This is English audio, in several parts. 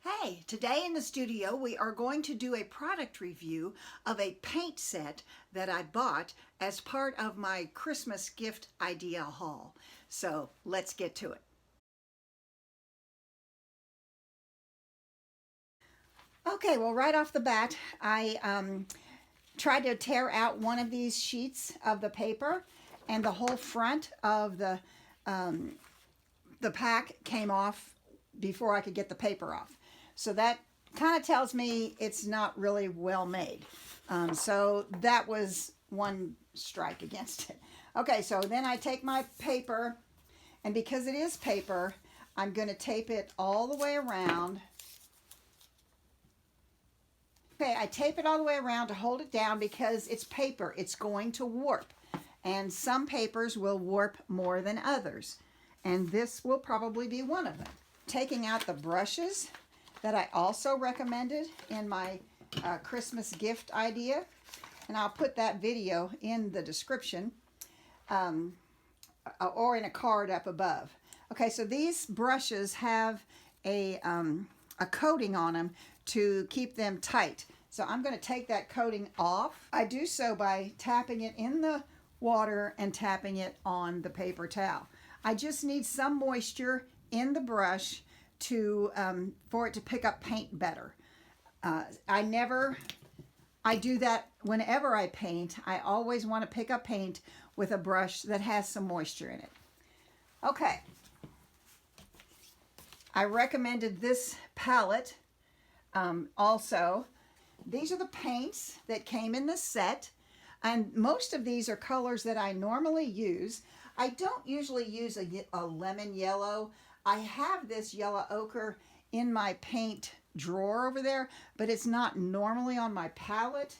Hey, today in the studio we are going to do a product review of a paint set that I bought as part of my Christmas gift idea haul. So let's get to it. Okay, well right off the bat I tried to tear out one of these sheets of the paper, and the whole front of the pack came off before I could get the paper off. So that kind of tells me it's not really well made. So that was one strike against it. Okay, so then I take my paper, and because it is paper, I'm going to tape it all the way around. Okay, I tape it all the way around to hold it down because it's paper. It's going to warp, and some papers will warp more than others, and this will probably be one of them. Taking out the brushes that I also recommended in my Christmas gift idea, and I'll put that video in the description or in a card up above. Okay, so these brushes have a coating on them to keep them tight. So I'm going to take that coating off. I do so by tapping it in the water and tapping it on the paper towel. I just need some moisture in the brush to for it to pick up paint better. I do that whenever I paint. I always want to pick up paint with a brush that has some moisture in it. Okay. I recommended this palette also. These are the paints that came in the set, and most of these are colors that I normally use. I don't usually use a lemon yellow. I have this yellow ochre in my paint drawer over there, but it's not normally on my palette.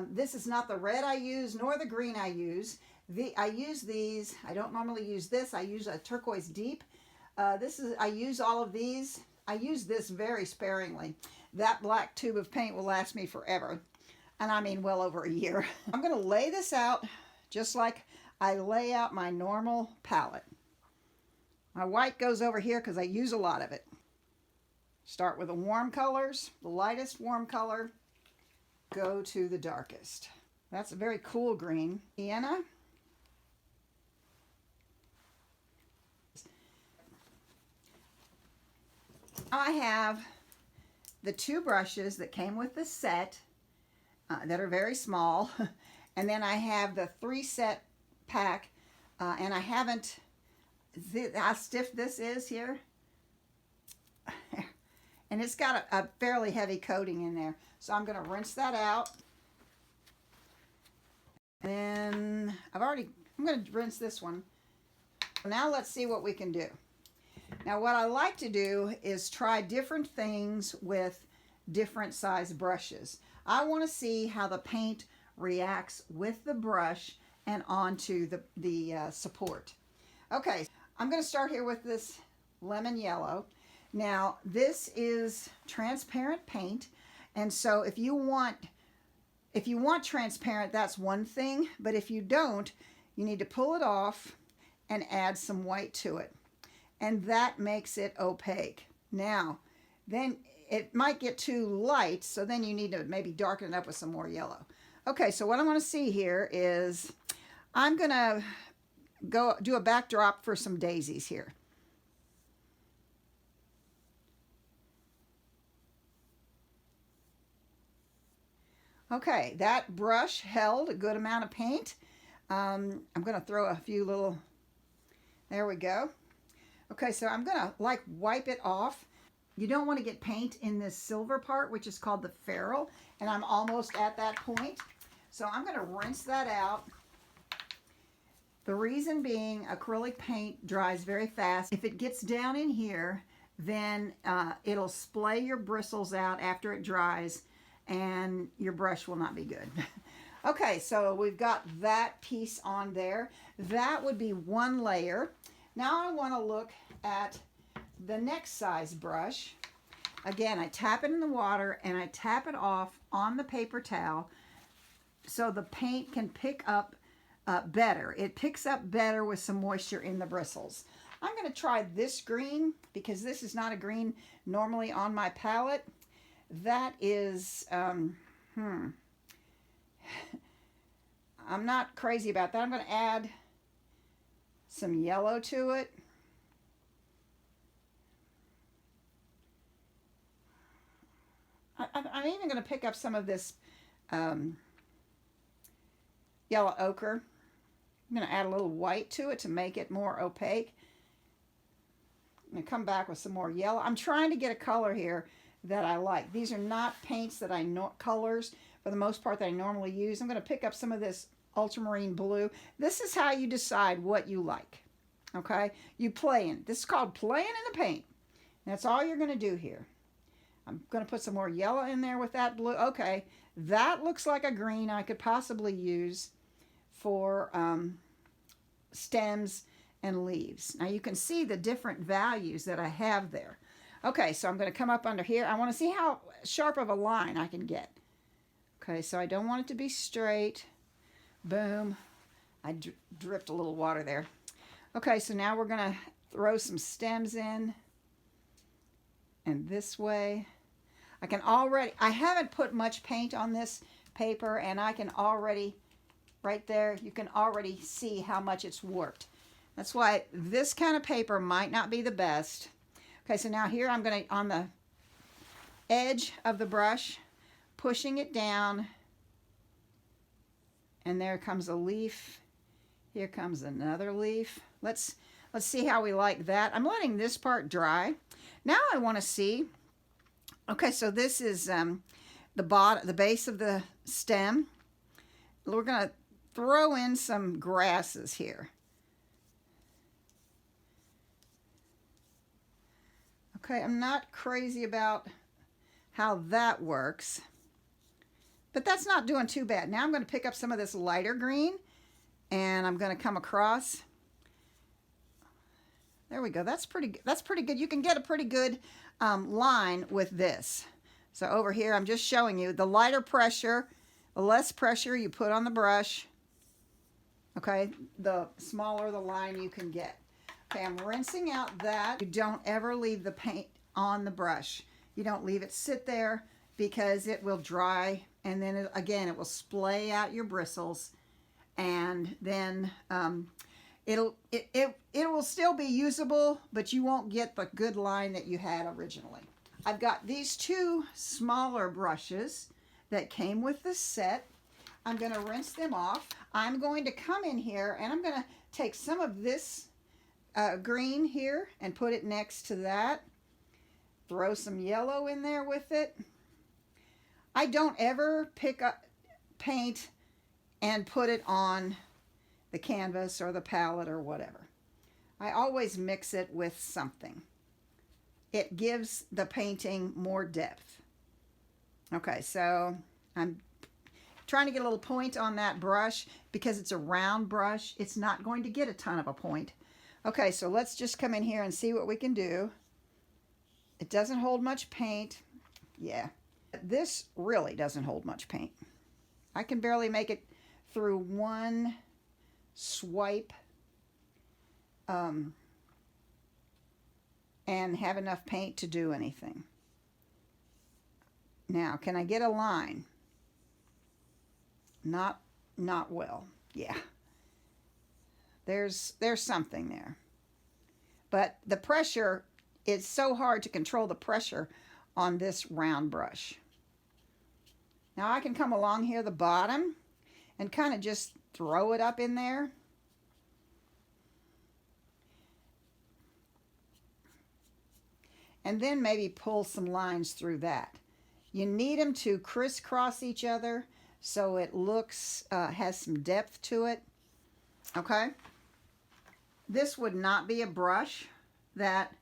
This is not the red I use nor the green I use. I use these. I don't normally use this. I use a turquoise deep. I use all of these. I use this very sparingly. That black tube of paint will last me forever, and I mean well over a year. I'm going to lay this out just like I lay out my normal palette. My white goes over here because I use a lot of it. Start with the warm colors, the lightest warm color, go to the darkest. That's a very cool green. Sienna. I have the two brushes that came with the set that are very small, and then I have the 3-set pack, and I haven't, how stiff this is here, and it's got a fairly heavy coating in there, so I'm going to rinse that out. And then I'm going to rinse this one. Now let's see what we can do. Now what I like to do is try different things with different size brushes. I want to see how the paint reacts with the brush and onto the support. Okay, I'm going to start here with this lemon yellow. Now this is transparent paint, and so if you want transparent, that's one thing, but if you don't, you need to pull it off and add some white to it, and that makes it opaque. Now then it might get too light, so then you need to maybe darken it up with some more yellow. Okay, so what I want to see here is I'm going to go do a backdrop for some daisies here. Okay, that brush held a good amount of paint. I'm going to throw a few little, there we go. Okay, so I'm going to wipe it off. You don't want to get paint in this silver part, which is called the ferrule, and I'm almost at that point. So I'm going to rinse that out. The reason being, acrylic paint dries very fast. If it gets down in here, then it'll splay your bristles out after it dries, and your brush will not be good. Okay, so we've got that piece on there. That would be one layer. Now I want to look at the next size brush. Again, I tap it in the water and I tap it off on the paper towel so the paint can pick up better. It picks up better with some moisture in the bristles. I'm going to try this green because this is not a green normally on my palette. That is, I'm not crazy about that. I'm going to add some yellow to it. I'm even going to pick up some of this yellow ochre. I'm going to add a little white to it to make it more opaque. I'm going to come back with some more yellow. I'm trying to get a color here that I like. These are not paints that I know, colors for the most part that I normally use. I'm going to pick up some of this ultramarine blue. This is how you decide what you like. Okay? You play in. This is called playing in the paint. That's all you're going to do here. I'm going to put some more yellow in there with that blue. Okay, that looks like a green I could possibly use for stems and leaves. Now you can see the different values that I have there. Okay, so I'm going to come up under here. I want to see how sharp of a line I can get. Okay, so I don't want it to be straight. Boom. I dripped a little water there. Okay, so now we're going to throw some stems in. And this way. I haven't put much paint on this paper, and I can already, right there, you can already see how much it's warped. That's why this kind of paper might not be the best. Okay, so now here I'm going to, on the edge of the brush, pushing it down, and there comes a leaf. Here comes another leaf. Let's see how we like that. I'm letting this part dry. Now I want to see. Okay, so this is the base of the stem. We're going to throw in some grasses here. Okay, I'm not crazy about how that works, but that's not doing too bad. Now I'm going to pick up some of this lighter green, and I'm going to come across. There we go. That's pretty good. You can get a pretty good line with this. So over here, I'm just showing you the lighter pressure, the less pressure you put on the brush. Okay, the smaller the line you can get. Okay, I'm rinsing out that. You don't ever leave the paint on the brush. You don't leave it sit there because it will dry, and then again, it will splay out your bristles, and then it will still be usable, but you won't get the good line that you had originally. I've got these two smaller brushes that came with the set. I'm going to rinse them off. I'm going to come in here and I'm going to take some of this green here and put it next to that. Throw some yellow in there with it. I don't ever pick up paint and put it on the canvas or the palette or whatever. I always mix it with something. It gives the painting more depth. Okay, so I'm trying to get a little point on that brush because it's a round brush. It's not going to get a ton of a point. Okay, so let's just come in here and see what we can do. It doesn't hold much paint. Yeah, this really doesn't hold much paint. I can barely make it through one swipe and have enough paint to do anything. Now, can I get a line? Not well. Yeah. There's something there. But the pressure, it's so hard to control the pressure on this round brush. Now I can come along here the bottom and kind of just throw it up in there. And then maybe pull some lines through that. You need them to crisscross each other so it looks, has some depth to it. Okay? This would not be a brush that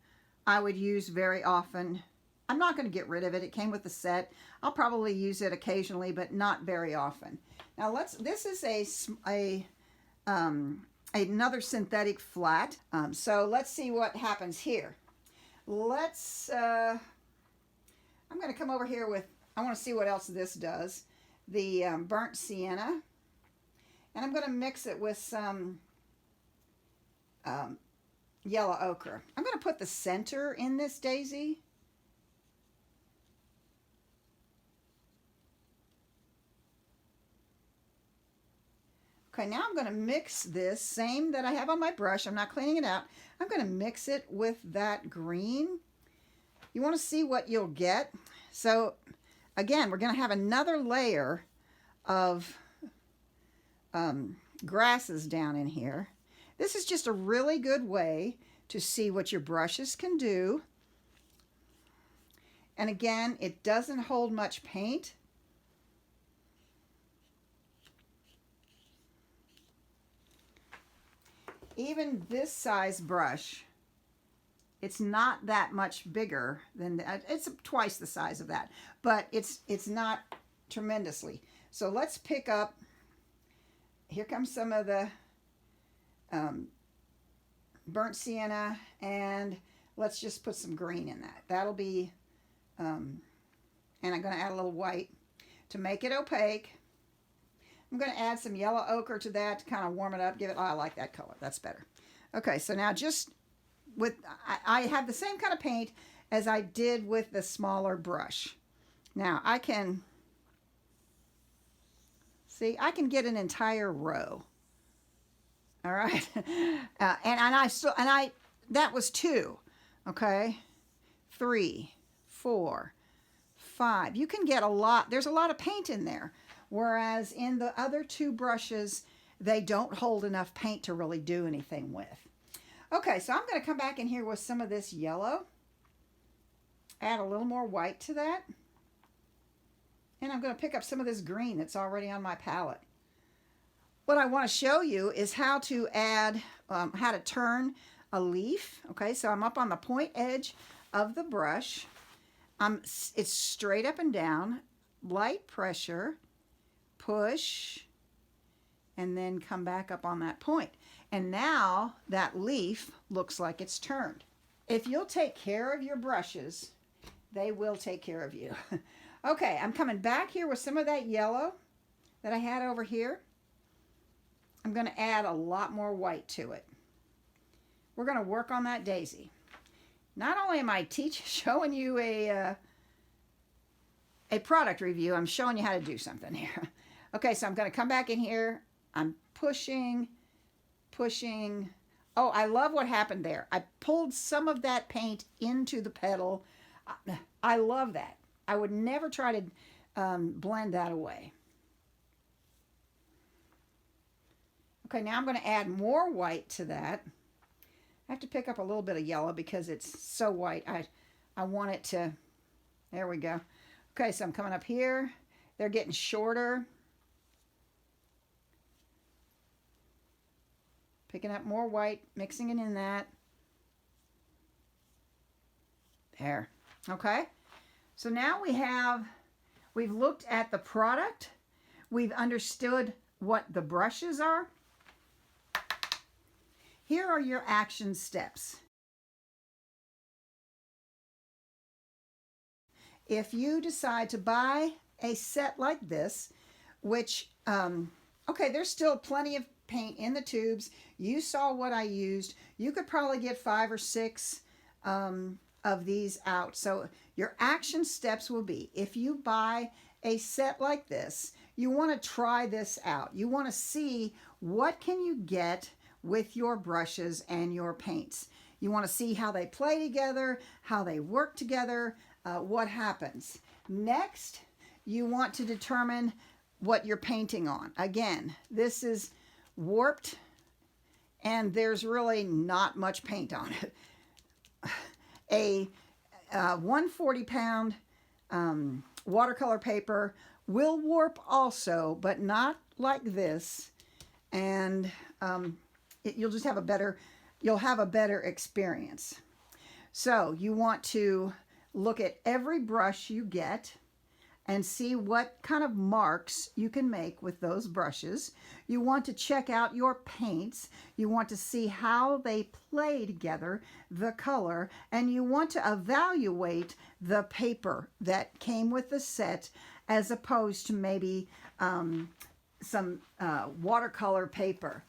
I would use very often. I'm not going to get rid of it. It came with the set. I'll probably use it occasionally, but not very often. Now this is another synthetic flat. So let's see what happens here. I'm going to come over here with, I want to see what else this does. The burnt sienna. And I'm going to mix it with some yellow ochre. I'm going to put the center in this daisy. Okay, now I'm going to mix this, same that I have on my brush. I'm not cleaning it out. I'm going to mix it with that green. You want to see what you'll get. So again, we're going to have another layer of grasses down in here. This is just a really good way to see what your brushes can do. And again, it doesn't hold much paint. Even this size brush, it's not that much bigger than that. It's twice the size of that, but it's not tremendously. So let's pick up, here comes some of the burnt sienna, and let's just put some green in that. That'll be, and I'm going to add a little white to make it opaque. I'm going to add some yellow ochre to that to kind of warm it up. Give it, oh, I like that color. That's better. Okay, so now just with, I have the same kind of paint as I did with the smaller brush. Now I can, see, I can get an entire row. All right. That was 2. Okay. 3, 4, 5. You can get a lot. There's a lot of paint in there. Whereas in the other 2 brushes, they don't hold enough paint to really do anything with. Okay, so I'm going to come back in here with some of this yellow. Add a little more white to that. And I'm going to pick up some of this green that's already on my palette. What I want to show you is how to add, how to turn a leaf. Okay, so I'm up on the point edge of the brush. It's straight up and down, light pressure. Push, and then come back up on that point. And now that leaf looks like it's turned. If you'll take care of your brushes, they will take care of you. Okay, I'm coming back here with some of that yellow that I had over here. I'm going to add a lot more white to it. We're going to work on that daisy. Not only am I showing you a product review, I'm showing you how to do something here. Okay, so I'm going to come back in here. I'm pushing. Oh, I love what happened there. I pulled some of that paint into the petal. I love that. I would never try to blend that away. Okay, now I'm going to add more white to that. I have to pick up a little bit of yellow because it's so white. I want it to, there we go. Okay, so I'm coming up here. They're getting shorter. Picking up more white, mixing it in that. There. Okay. So now we've looked at the product. We've understood what the brushes are. Here are your action steps. If you decide to buy a set like this, which, okay, there's still plenty of paint in the tubes. You saw what I used. You could probably get 5 or 6 of these out. So your action steps will be, if you buy a set like this, you want to try this out. You want to see what can you get with your brushes and your paints. You want to see how they play together, how they work together, what happens. Next, you want to determine what you're painting on. Again, this is warped and there's really not much paint on it. A 140-pound watercolor paper will warp also, but not like this. And you'll just have a better, you'll have a better experience. So you want to look at every brush you get and see what kind of marks you can make with those brushes. You want to check out your paints. You want to see how they play together, the color, and you want to evaluate the paper that came with the set as opposed to maybe some watercolor paper.